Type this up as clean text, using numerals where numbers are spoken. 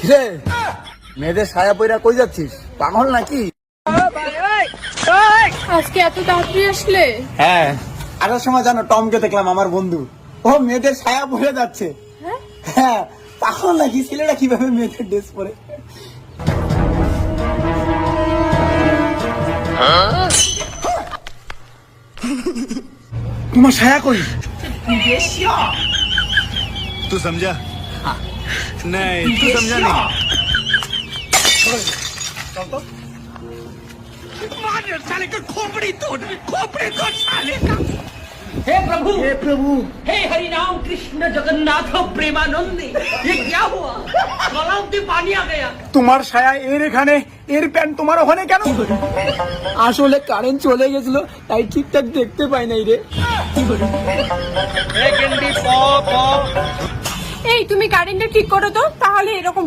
কিরে মেয়েদের ছায়া পইরা কই যাচ্ছিস, পাগল নাকি? আজকে এত তাড়াতাড়ি আসলে? হ্যাঁ, আসার সময় জানো টমকে দেখলাম, আমার বন্ধু। ও মেয়েদের ছায়া পরে যাচ্ছে। হ্যাঁ, পাগল নাকি? ছেলেরা কিভাবে মেয়েদের ড্রেস পরে? তোমার ছায়া কই? तू समझा? नहीं, तू समझा नहीं। हे प्रभु हे हरि राम कृष्ण जगन्नाथ प्रेमानंदी, ये क्या हुआ? गलाव में पानी आ गया। তোমার ছায়া এর এখানে, এর প্যান্ট তোমার ওখানে কেন? আসলে কারেন্ট চলে গেছিল, তাই ঠিকঠাক দেখতে পাই নাই রে। এই তুমি কারেন্টটা ঠিক করো তো, তাহলে এরকম